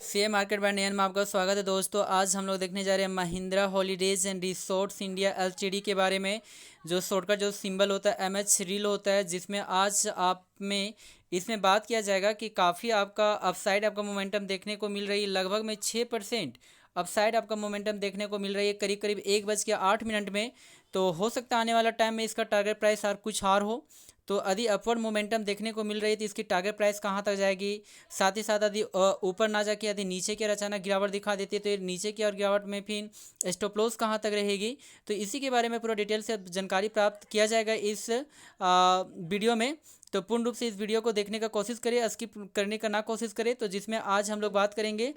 Share market bye नयन में आपका स्वागत है दोस्तों। आज हम लोग देखने जा रहे हैं Mahindra holidays and resorts India LTD के बारे में। जो शॉर्ट का जो सिंबल होता है एमएच रील होता है, जिसमें आज आप में इसमें बात किया जाएगा कि काफ़ी आपका अपसाइड आपका मोमेंटम देखने को मिल रही है। लगभग में 6% अपसाइड आपका मोमेंटम देखने को मिल रही है करीब करीब 1:08 में। तो हो सकता है आने वाला टाइम में इसका टारगेट प्राइस और कुछ और हो। तो यदि अपवर्ड मोमेंटम देखने को मिल रही है तो इसकी टारगेट प्राइस कहाँ तक जाएगी। साथ ही साथ यदि ऊपर ना जाके यदि नीचे की ओर अचानक गिरावट दिखा देती है तो ये नीचे की ओर गिरावट में फिर स्टॉप लॉस कहाँ तक रहेगी। तो इसी के बारे में पूरा डिटेल से जानकारी प्राप्त किया जाएगा इस वीडियो में। तो पूर्ण रूप से इस वीडियो को देखने का कोशिश करें, स्किप करने का ना कोशिश करें। तो जिसमें आज हम लोग बात करेंगे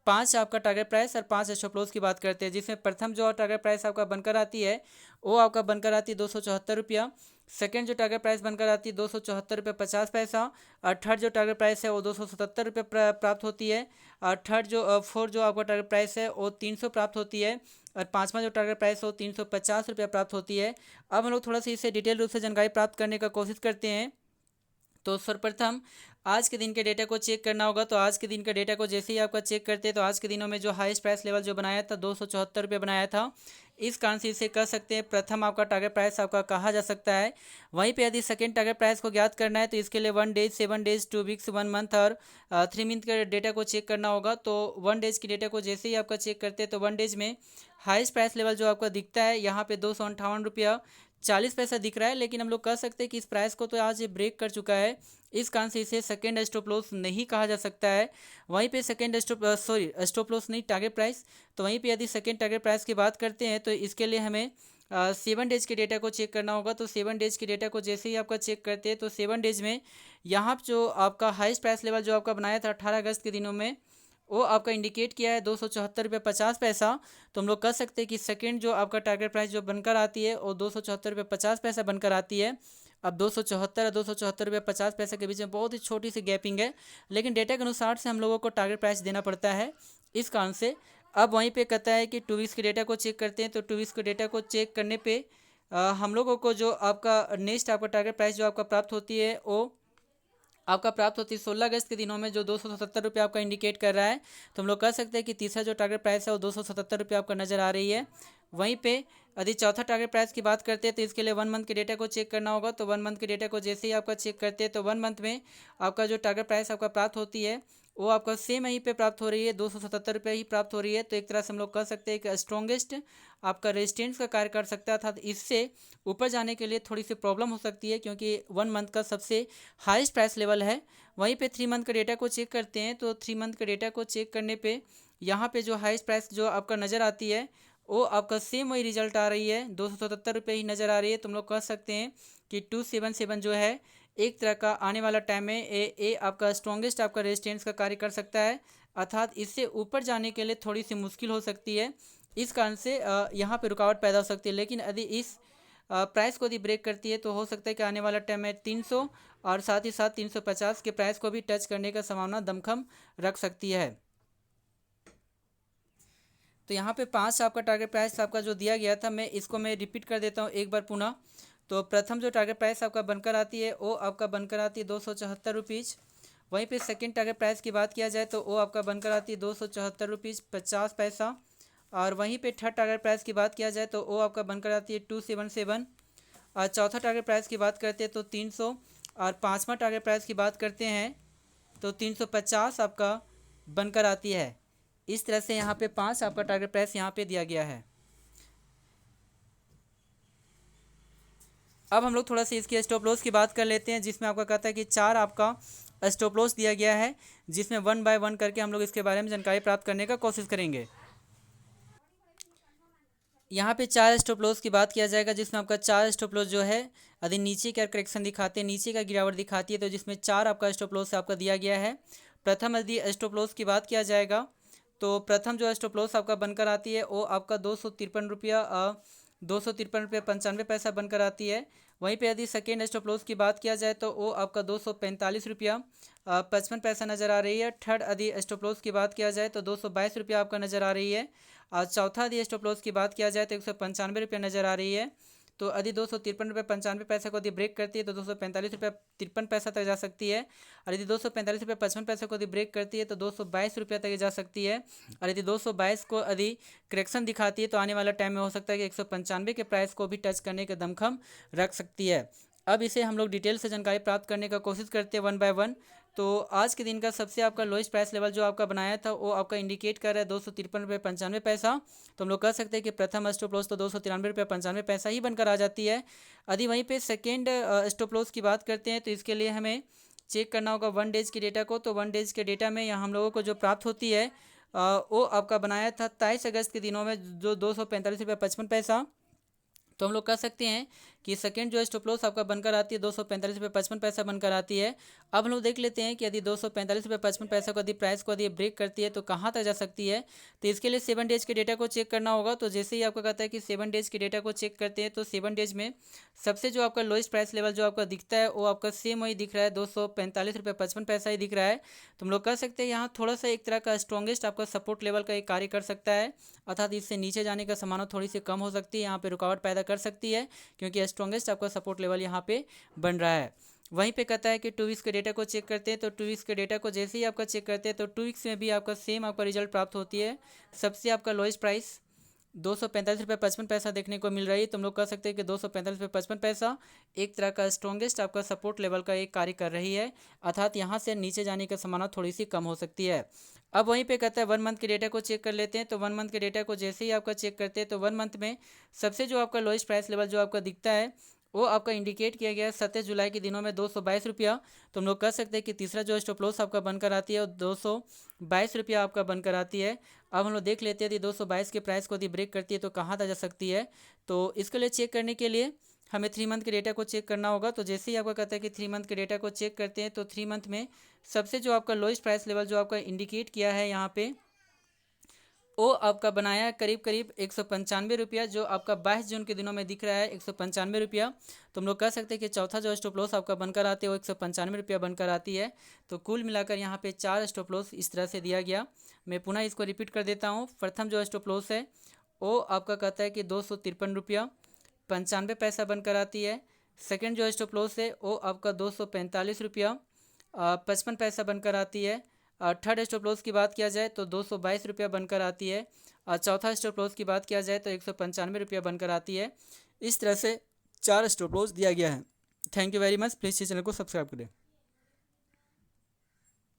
5 आपका टारगेट प्राइस और 5 स्टॉप लॉस की बात करते हैं। जिसमें प्रथम जो टारगेट प्राइस आपका बनकर आती है वो आपका बनकर आती है 274 रुपया। सेकेंड जो टारगेट प्राइस बनकर आती है 274 रुपये 50 पैसा। और थर्ड जो टारगेट प्राइस है वो 277 रुपये प्राप्त होती है। और थर्ड जो फोर्थ जो आपका टारगेट प्राइस है वो 300 प्राप्त होती है। और पांचवा जो टारगेट प्राइस है वो 350 रुपये प्राप्त होती है। अब हम लोग थोड़ा सा इसे डिटेल रूप से जानकारी प्राप्त करने का कोशिश करते हैं। तो सर्वप्रथम आज के दिन के डेटा को चेक करना होगा। तो आज के दिन के डेटा को जैसे ही आपका चेक करते हैं तो आज के दिनों में जो हाईएस्ट प्राइस लेवल जो बनाया था 274 रुपये बनाया था। इस कारण से इसे कह सकते हैं प्रथम आपका टारगेट प्राइस आपका कहा जा सकता है। वहीं पे यदि सेकेंड टारगेट प्राइस को ज्ञात करना है तो इसके लिए 1 डेज 7 डेज 2 वीक्स 1 मंथ और 3 मंथ के डेटा को चेक करना होगा। तो 1 डेज की डेटा को जैसे ही आपका चेक करते हैं तो 1 डेज में हाईएस्ट प्राइस लेवल जो आपका दिखता है यहाँ पे 258 रुपया 40 पैसा दिख रहा है। लेकिन हम लोग कह सकते हैं कि इस प्राइस को तो आज ये ब्रेक कर चुका है। इस कारण से इसे सेकेंड स्टॉप लॉस नहीं कहा जा सकता है। वहीं पे सेकेंड स्टॉप लॉस नहीं टारगेट प्राइस। तो वहीं पे यदि सेकेंड टारगेट प्राइस की बात करते हैं तो इसके लिए हमें 7 डेज के डेटा को चेक करना होगा। तो 7 डेज के डेटा को जैसे ही आपका चेक करते हैं तो 7 डेज में यहाँ जो आपका हाईएस्ट प्राइस लेवल जो आपका बनाया था 18 अगस्त के दिनों में वो आपका इंडिकेट किया है 274 रुपये 50 पैसा। तो हम लोग कह सकते हैं कि सेकेंड जो आपका टारगेट प्राइस जो बनकर आती है वो 274 रुपये 50 पैसा बनकर आती है। अब 274 और 274 रुपये 50 पैसा के बीच में बहुत ही छोटी सी गैपिंग है, लेकिन डेटा के अनुसार से हम लोगों को टारगेट प्राइस देना पड़ता है। इस कारण से अब वहीं पे कहता है कि 2 वीक्स के डेटा को चेक करते हैं। तो 2 वीक्स के डेटा को चेक करने पे हम लोगों को जो आपका नेक्स्ट आपका टारगेट प्राइस जो आपका प्राप्त होती है वो आपका प्राप्त होती है 16 अगस्त के दिनों में जो 277 रुपये आपका इंडिकेट कर रहा है। तो हम लोग कह सकते हैं कि तीसरा जो टारगेट प्राइस है वो 277 रुपये आपका नज़र आ रही है। वहीं पे यदि चौथा टारगेट प्राइस की बात करते हैं तो इसके लिए 1 मंथ के डेटा को चेक करना होगा। तो 1 मंथ के डेटा को जैसे ही आपका चेक करते हैं तो 1 मंथ में आपका जो टारगेट प्राइस आपका प्राप्त होती है वो आपका सेम यहीं पे प्राप्त हो रही है 277 रुपये ही प्राप्त हो रही है। तो एक तरह से हम लोग कह सकते हैं कि स्ट्रॉन्गेस्ट आपका रेजिस्टेंस का कार्य कर सकता था। तो इससे ऊपर जाने के लिए थोड़ी सी प्रॉब्लम हो सकती है क्योंकि 1 मंथ का सबसे हाईएस्ट प्राइस लेवल है। वहीं पे 3 मंथ का डेटा को चेक करते हैं तो 3 मंथ का डेटा को चेक करने पे यहाँ पे जो हाईएस्ट प्राइस जो आपका नज़र आती है वो आपका सेम वही रिजल्ट आ रही है 277 रुपये ही नज़र आ रही है। तुम लोग कह सकते हैं कि 277 जो है एक तरह का आने वाला टाइम में ए आपका स्ट्रॉन्गेस्ट आपका रेजिस्टेंस का कार्य कर सकता है, अर्थात इससे ऊपर जाने के लिए थोड़ी सी मुश्किल हो सकती है। इस कारण से यहाँ पे रुकावट पैदा हो सकती है। लेकिन यदि इस प्राइस को यदि ब्रेक करती है तो हो सकता है कि आने वाला टाइम में 300 और साथ ही साथ 350 के प्राइस को भी टच करने का संभावना दमखम रख सकती है। तो यहाँ पे 5 आपका टारगेट प्राइस आपका जो दिया गया था मैं रिपीट कर देता हूँ एक बार पुनः। तो प्रथम जो टारगेट प्राइस आपका बनकर आती है वो आपका बनकर आती है 274 रुपीज़। वहीं पे सेकंड टारगेट प्राइस की बात किया जाए तो वो आपका बनकर आती है 274 रुपीज़ 50 पैसा। और वहीं पे थर्ड टारगेट प्राइस की बात किया जाए तो वो आपका बनकर आती है 277। और चौथा टारगेट प्राइस की बात करते हैं तो 300। और पाँचवा टारगेट प्राइस की बात करते हैं तो 350 आपका बनकर आती है। इस तरह से यहाँ पे 5 आपका टारगेट प्राइस यहाँ पे दिया गया है। अब हम लोग थोड़ा सा इसकी स्टॉप लॉस की बात कर लेते हैं, जिसमें आपका कहता है कि 4 आपका स्टॉप लॉस दिया गया है, जिसमें 1 बाय 1 करके हम लोग इसके बारे में जानकारी प्राप्त करने का कोशिश करेंगे। यहाँ पे 4 स्टॉप लॉस की बात किया जाएगा, जिसमें आपका 4 स्टॉप लॉस जो है यदि नीचे का करेक्शन दिखाते हैं, नीचे का गिरावट दिखाती है, तो जिसमें 4 आपका स्टॉप लॉस आपका दिया गया है। प्रथम यदि स्टॉप लॉस की बात किया जाएगा तो प्रथम जो स्टॉप लॉस आपका बनकर आती है वो आपका 253 रुपया 95 पैसा बनकर आती है। वहीं पे यदि सेकेंड स्टॉप लॉस की बात किया जाए तो वो आपका 245 रुपया 55 पैसा नज़र आ रही है। थर्ड यदि स्टॉप लॉस की बात किया जाए तो 222 रुपया आपका नज़र आ रही है। और चौथा यदि स्टॉप लॉस की बात किया जाए तो 195 रुपया नज़र आ रही है। तो यदि 253 रुपये 95 पैसा को यदि ब्रेक करती है तो 245 रुपये 53 पैसा तक जा सकती है। और यदि 245 रुपये 55 पैसा को यदि ब्रेक करती है तो 222 रुपये तक जा सकती है। और यदि 222 को यदि करेक्शन दिखाती है तो आने वाला टाइम में हो सकता है कि 195 के प्राइस को भी टच करने के दमखम रख सकती है। अब इसे हम लोग डिटेल से जानकारी प्राप्त करने का कोशिश करते हैं वन बाय वन। तो आज के दिन का सबसे आपका लोएस्ट प्राइस लेवल जो आपका बनाया था वो आपका इंडिकेट कर रहा है 253 रुपये 95 पैसा। तो हम लोग कह सकते हैं कि प्रथम स्टॉप लॉस तो 293 रुपये 95 पैसा ही बनकर आ जाती है। यदि वहीं पे सेकेंड स्टॉप लॉस की बात करते हैं तो इसके लिए हमें चेक करना होगा 1 डेज के डेटा को। तो 1 डेज के डेटा में यहाँ हम लोगों को जो प्राप्त होती है वो आपका बनाया था 23 अगस्त के दिनों में जो 245 रुपये 55 पैसा। तो हम लोग कह सकते हैं कि सेकेंड जो स्टॉप लॉस आपका बनकर आती है 245 रुपये 55 पैसा बनकर आती है। अब हम लोग देख लेते हैं कि यदि 245 रुपये 55 पैसा को यदि प्राइस को यदि ब्रेक करती है तो कहाँ तक जा सकती है। तो इसके लिए 7 डेज के डेटा को चेक करना होगा। तो जैसे ही आपको कहता है कि 7 डेज के डेटा को चेक करते हैं तो 7 डेज में सबसे जो आपका लोएस्ट प्राइस लेवल जो आपका दिखता है वो आपका सेम वही दिख रहा है 245 रुपये 55 पैसा ही दिख रहा है। तो हम लोग कह सकते हैं यहाँ थोड़ा सा एक तरह का स्ट्रॉन्गेस्ट आपका सपोर्ट लेवल का एक कार्य कर सकता है, अर्थात इससे नीचे जाने का संभावना थोड़ी सी कम हो सकती है, यहाँ पे रुकावट पैदा कर सकती है क्योंकि स्ट्रॉन्गेस्ट आपका सपोर्ट लेवल यहाँ पे बन रहा है। वहीं पे कहता है कि 2 वीक्स के डेटा को चेक करते हैं। तो 2 वीक्स के डेटा को जैसे ही आपका चेक करते हैं तो 2 वीक्स में भी आपका सेम आपका रिजल्ट प्राप्त होती है। सबसे आपका लोएस्ट प्राइस 245 रुपये 55 पैसा देखने को मिल रही है। तो हम लोग कह सकते हैं कि 245 रुपये 55 पैसा एक तरह का स्ट्रॉन्गेस्ट आपका सपोर्ट लेवल का एक कार्य कर रही है, अर्थात यहाँ से नीचे जाने की संभावना थोड़ी सी कम हो सकती है। अब वहीं पे कहता है 1 मंथ के डेटा को चेक कर लेते हैं। तो 1 मंथ के डेटा को जैसे ही आपका चेक करते हैं तो 1 मंथ में सबसे जो आपका लोएस्ट प्राइस लेवल जो आपका दिखता है वो आपका इंडिकेट किया गया है 27 जुलाई के दिनों में 222 रुपया। तो हम लोग कह सकते हैं कि तीसरा जो स्टॉप लॉस आपका बनकर आती है वो 222 रुपया आपका बनकर आती है। अब हम लोग देख लेते हैं यदि 222 के प्राइस को यदि ब्रेक करती है तो कहाँ तक जा सकती है। तो इसके लिए चेक करने के लिए हमें 3 मंथ के डेटा को चेक करना होगा। तो जैसे ही आपका कहता है कि 3 मंथ के डेटा को चेक करते हैं तो 3 मंथ में सबसे जो आपका लोएस्ट प्राइस लेवल जो आपका इंडिकेट किया है यहाँ पे वो आपका बनाया है करीब करीब 195 रुपया, जो आपका 22 जून के दिनों में दिख रहा है 195 रुपया। तो हम लोग कह सकते हैं कि चौथा जो स्टॉप लॉस आपका बनकर आती है वो 195 रुपया बनकर आती है। तो कुल मिलाकर यहाँ पे 4 स्टॉप लॉस इस तरह से दिया गया। मैं पुनः इसको रिपीट कर देता हूँ। प्रथम जो स्टॉप लॉस है वो आपका कहता है कि 253 रुपया 95 पैसा बनकर आती है। सेकेंड जो स्टॉप लॉस है वो आपका 245 रुपया 55 पैसा बनकर आती है। थर्ड स्टॉप लॉस की बात किया जाए तो 222 रुपया बनकर आती है। और चौथा स्टॉप लॉस की बात किया जाए तो 195 रुपया बनकर आती है। इस तरह से 4 स्टॉप लॉस दिया गया है। Thank you very much. Please इस चैनल को सब्सक्राइब करें।